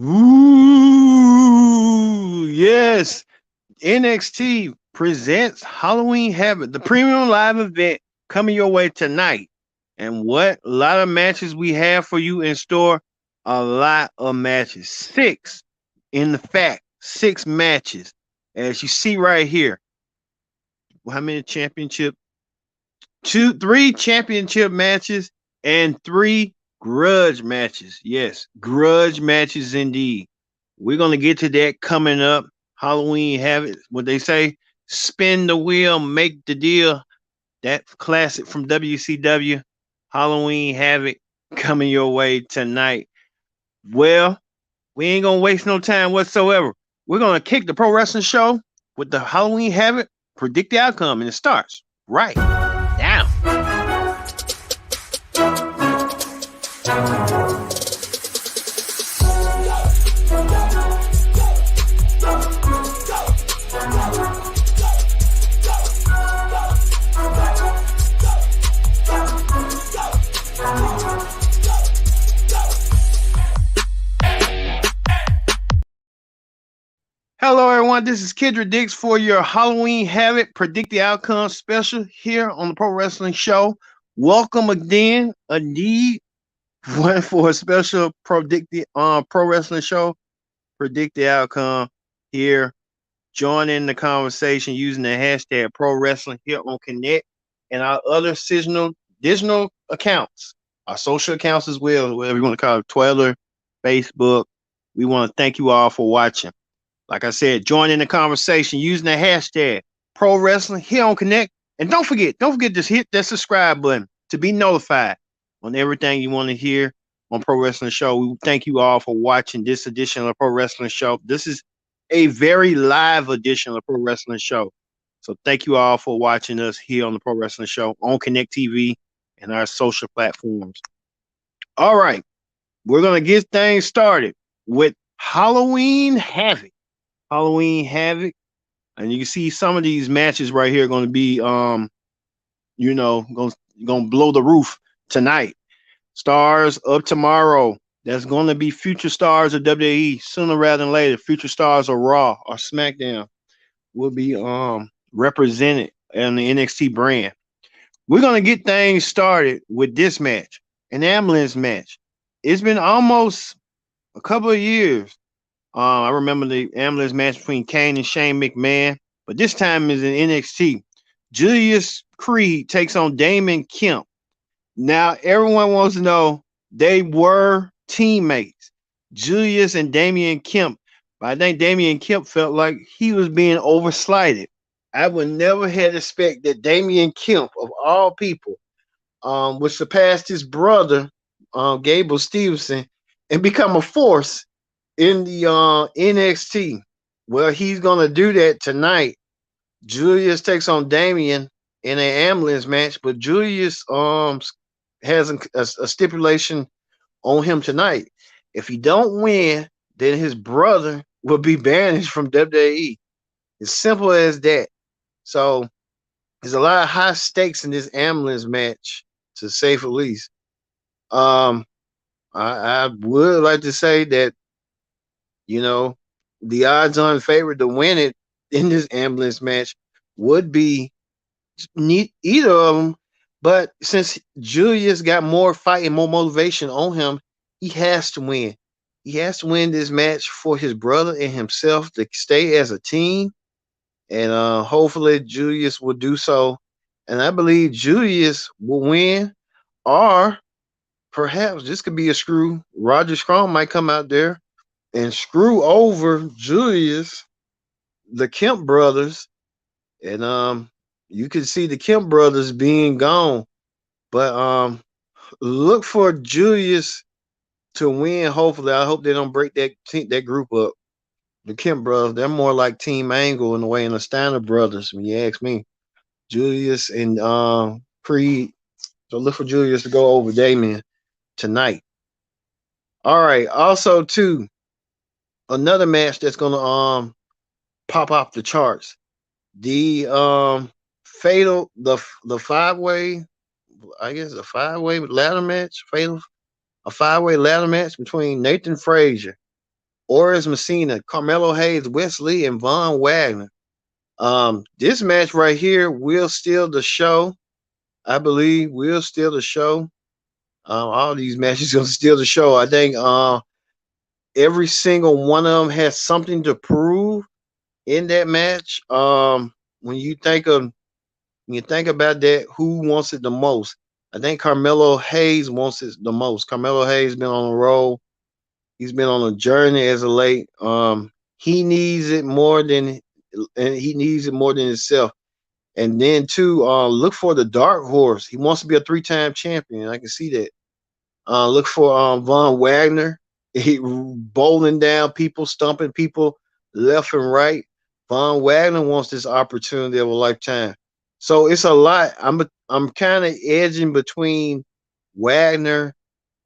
Ooh, yes. NXT presents Halloween Havoc, the premium live event coming your way tonight. And what a lot of matches we have for you in store. A lot of matches. Six, in the fact, six matches. As you see right here. How many championship? Three championship matches and three grudge matches. Yes, grudge matches indeed. We're gonna get to that coming up. Halloween Havoc. What they say, spin the wheel, make the deal. That classic from WCW. Halloween Havoc coming your way tonight. Well, we ain't gonna waste no time whatsoever. We're gonna kick the pro wrestling show with the Halloween Havoc. Predict the outcome, and it starts right now. Hello, everyone. This is Kendra Dix for your Halloween Havoc Predict the Outcome special here on the Pro Wrestling Show. Welcome again, indeed, for a special Predict the Pro Wrestling Show. Predict the Outcome here. Join in the conversation using the hashtag Pro Wrestling here on Connect and our other digital accounts, our social accounts as well, whatever you want to call it, Twitter, Facebook. We want to thank you all for watching. Like I said, join in the conversation using the hashtag Pro Wrestling here on Connect. And don't forget to hit that subscribe button to be notified on everything you want to hear on Pro Wrestling Show. We thank you all for watching this edition of the Pro Wrestling Show. This is a very live edition of the Pro Wrestling Show. So thank you all for watching us here on the Pro Wrestling Show on Connect TV and our social platforms. All right, we're going to get things started with Halloween Havoc. Halloween Havoc, and you can see some of these matches right here are going to be, going to blow the roof tonight. Stars of tomorrow. That's going to be future stars of WWE sooner rather than later. Future stars of Raw or SmackDown will be represented in the NXT brand. We're going to get things started with this match, an ambulance match. It's been almost a couple of years. I remember the ambulance match between Kane and Shane McMahon, but this time is in NXT. Julius Creed takes on Damon Kemp. Now, everyone wants to know they were teammates, Julius and Damian Kemp. But I think Damian Kemp felt like he was being overslighted. I would never have expected that Damian Kemp, of all people, would surpass his brother, Gable Stevenson, and become a force in the NXT. Well, he's gonna do that tonight. Julius takes on Damian in an ambulance match, but Julius has a stipulation on him tonight. If he don't win, then his brother will be banished from WWE. As simple as that. So there's a lot of high stakes in this ambulance match, to say the least. I would like to say that, the odds-on favorite to win it in this ambulance match would be either of them. But since Julius got more fight and more motivation on him, he has to win. He has to win this match for his brother and himself to stay as a team. And hopefully Julius will do so. And I believe Julius will win. Or perhaps this could be a screw. Roger Strong might come out there and screw over Julius, the Kemp brothers, and you can see the Kemp brothers being gone. But look for Julius to win. Hopefully, I hope they don't break that group up. The Kemp brothers, they're more like Team Angle in the way, in the Steiner brothers, when you ask me. Julius and Creed. So look for Julius to go over Damien tonight. All right. Also, too, another match that's gonna pop off the charts. The fatal the 5-way, I guess a 5-way ladder match, a 5-way ladder match between Nathan Frazier Oris Messina, Carmelo Hayes, Wesley, and Von Wagner. This match right here will steal the show. I believe will steal the show. All these matches gonna steal the show. I think every single one of them has something to prove in that match. When you think of when you think about that, who wants it the most? I think Carmelo Hayes wants it the most. Carmelo Hayes been on a roll. He's been on a journey as of late. He needs it more than and he needs it more than himself. And then too, look for the dark horse. He wants to be a three-time champion. I can see that. Look for Von Wagner. He bowling down people, stumping people left and right. Von Wagner wants this opportunity of a lifetime. So it's a lot. I'm kind of edging between Wagner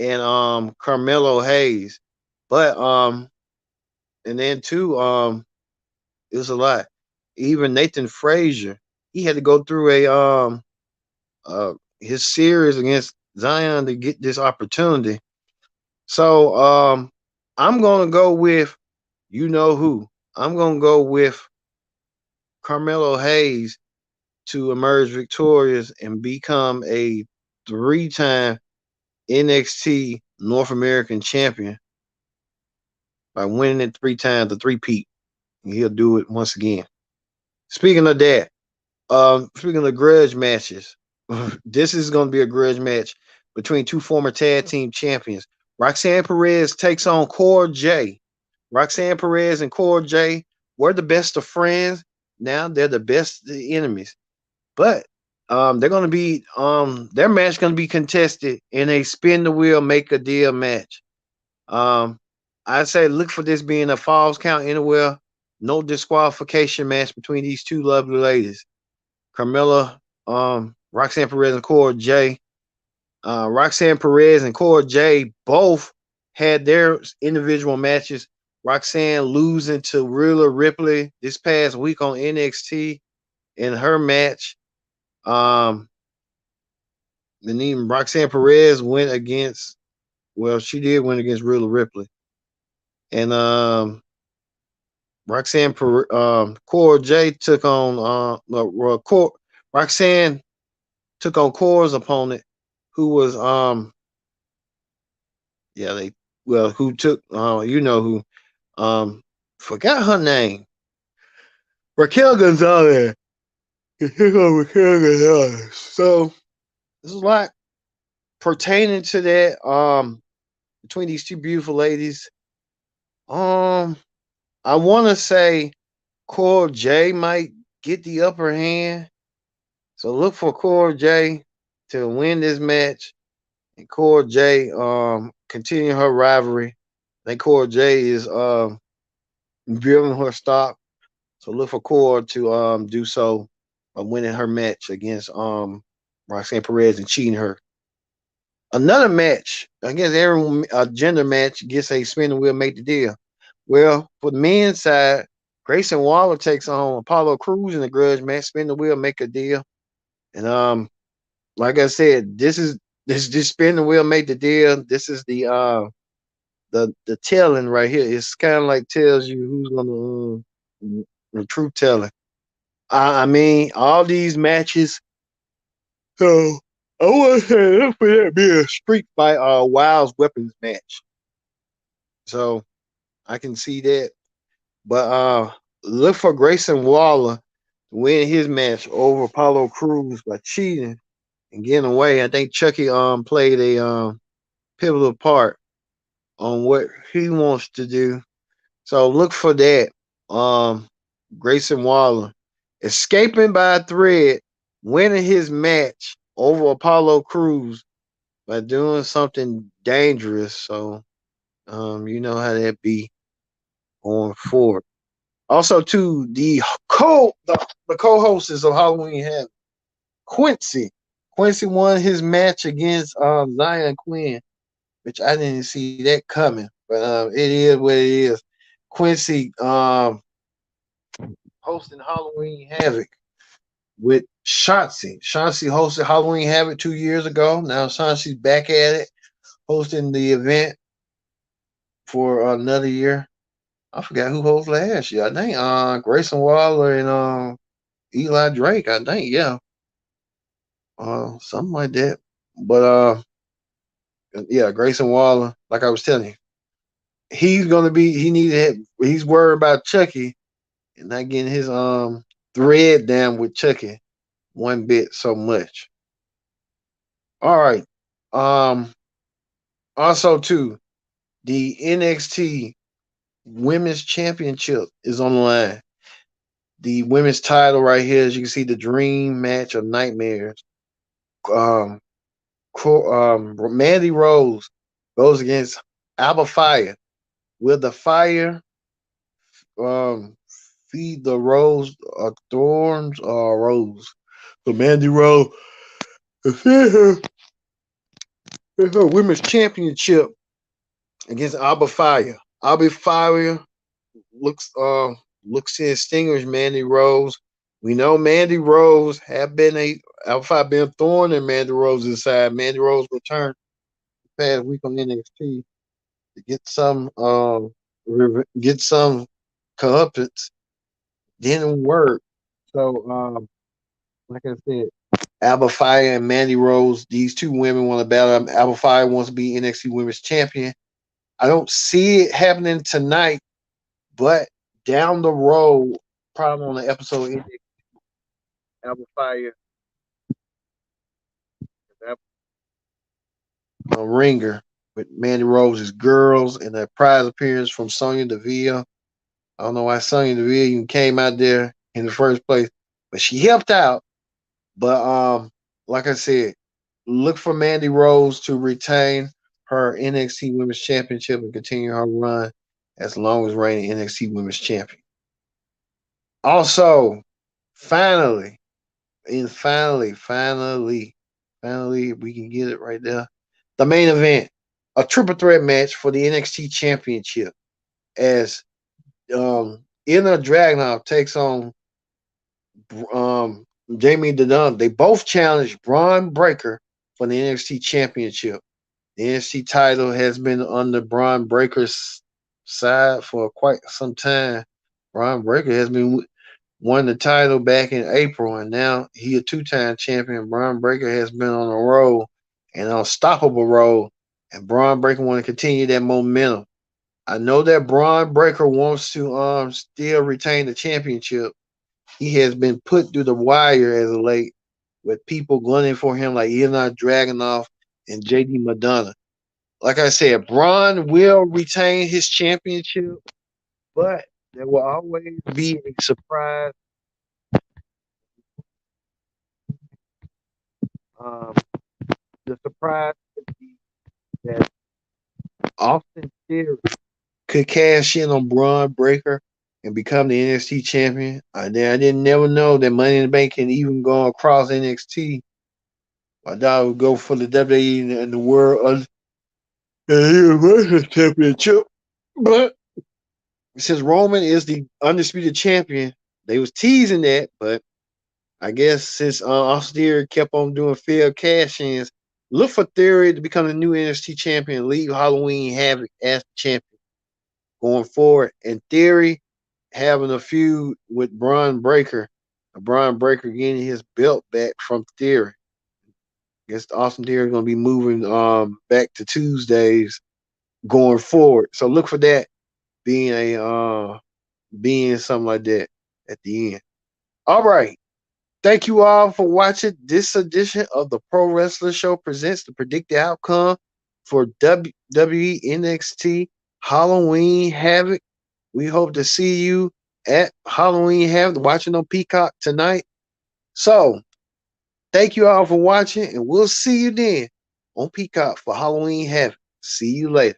and Carmelo Hayes. But and then too, it was a lot. Even Nathan Frazier, he had to go through a his series against Zion to get this opportunity. So I'm gonna go with you know who. I'm gonna go with Carmelo Hayes to emerge victorious and become a three-time NXT North American champion by winning it three times, the three-peat. He'll do it once again. Speaking of that, speaking of grudge matches, this is going to be a grudge match between two former tag team champions. Roxanne Perez takes on Core J. Roxanne Perez and Core J were the best of friends. Now they're the best of enemies. But they're going to be their match going to be contested in a spin the wheel, make a deal match. I say look for this being a falls count anywhere, no disqualification match between these two lovely ladies. Carmella, Roxanne Perez and Cora J. Roxanne Perez and Cora J both had their individual matches. Roxanne losing to Rhea Ripley this past week on NXT in her match. And even Roxanne Perez went against, well, she did win against Rhea Ripley. And Cora J took on Roxanne took on Cora's opponent, who was who took you know who forgot her name, Raquel Gonzalez. Raquel Gonzalez. So there's a lot pertaining to that between these two beautiful ladies. I want to say Cora J might get the upper hand. So look for Cora J to win this match. And Cora J continue her rivalry. I think Cora J is building her stock. So look for Cora to do so by winning her match against Roxanne Perez and cheating her. Another match against every gender match gets a spin the wheel, make the deal. Well, for the men's side, Grayson Waller takes on Apollo Crews in the grudge match, spin the wheel, make a deal. And like I said, this spin the wheel, make the deal. This is the telling right here. It's kind of like tells you who's gonna the truth telling. I mean, all these matches. So I want to say this for that be a street fight or Wild's weapons match. So I can see that. But look for Grayson Waller to win his match over Apollo Crews by cheating and getting away. I think Chucky played a pivotal part on what he wants to do. So look for that. Grayson Waller escaping by a thread, winning his match over Apollo Crews by doing something dangerous. So you know how that be going forward. Also, too, the co-hosts of Halloween Havoc, Quincy. Quincy won his match against Zion Quinn, which I didn't see that coming. But it is what it is. Quincy hosting Halloween Havoc with Shotzi. Shotzi hosted Halloween Havoc 2 years ago. Now Shotzi's back at it, hosting the event for another year. I forgot who holds last year. I think Grayson Waller and Eli Drake. I think yeah, something like that. But yeah, Grayson Waller. Like I was telling you, he's gonna be. He needed. He's worried about Chucky and not getting his thread down with Chucky one bit so much. All right. Um. Also, too, the NXT Women's Championship is on the line. The women's title right here, as you can see, the dream match of nightmares. Um, Mandy Rose goes against Alba Fire. Will the fire um feed the rose thorns or rose? So Mandy Rose her women's championship against Alba Fire. Alba Fire looks looks to extinguish Mandy Rose. We know Mandy Rose have been a Alpha been thorn in Mandy Rose's side. Mandy Rose returned past week on NXT to get some comeuppance. Didn't work. So like I said, Alba Fire and Mandy Rose, these two women want to battle. Alba Fire wants to be NXT Women's Champion. I don't see it happening tonight, but down the road, probably on the episode Alba Fire, a ringer with Mandy Rose's girls and a prize appearance from Sonya Deville. I don't know why Sonya Deville even came out there in the first place, but she helped out. But like I said, look for Mandy Rose to retain her NXT Women's Championship and continue her run as long as reigning NXT Women's Champion. Also, finally, finally, we can get it right there. The main event, a triple threat match for the NXT Championship, as Inner Dragunov takes on Jamie Dedon. They both challenged Braun Breaker for the NXT Championship. The NXT title has been under Braun Breaker's side for quite some time. Braun Breaker has been won the title back in April, and now he a two-time champion. Braun Breaker has been on a roll, an unstoppable roll, and Braun Breaker want to continue that momentum. I know that Braun Breaker wants to still retain the championship. He has been put through the wire as of late, with people gunning for him like Ilya Dragunov and JD Madonna. Like I said, Braun will retain his championship, but there will always be a surprise. Um, the surprise could be that Austin Theory could cash in on Braun Breaker and become the NXT champion. I didn't never know that Money in the Bank can even go across NXT. I thought I would go for the WWE and the World Championship. But since Roman is the undisputed champion, they was teasing that, but I guess since Austin Theory kept on doing failed cash-ins, look for Theory to become the new NXT champion, leave Halloween Havoc as the champion going forward. And Theory having a feud with Braun Breaker, Braun Breaker getting his belt back from Theory. I guess Austin Theory is going to be moving back to Tuesdays going forward. So look for that being something like that at the end. All right. Thank you all for watching this edition of the Pro Wrestler Show presents the predicted outcome for WWE NXT Halloween Havoc. We hope to see you at Halloween Havoc watching on Peacock tonight. So, thank you all for watching, and we'll see you then on Peacock for Halloween Havoc. See you later.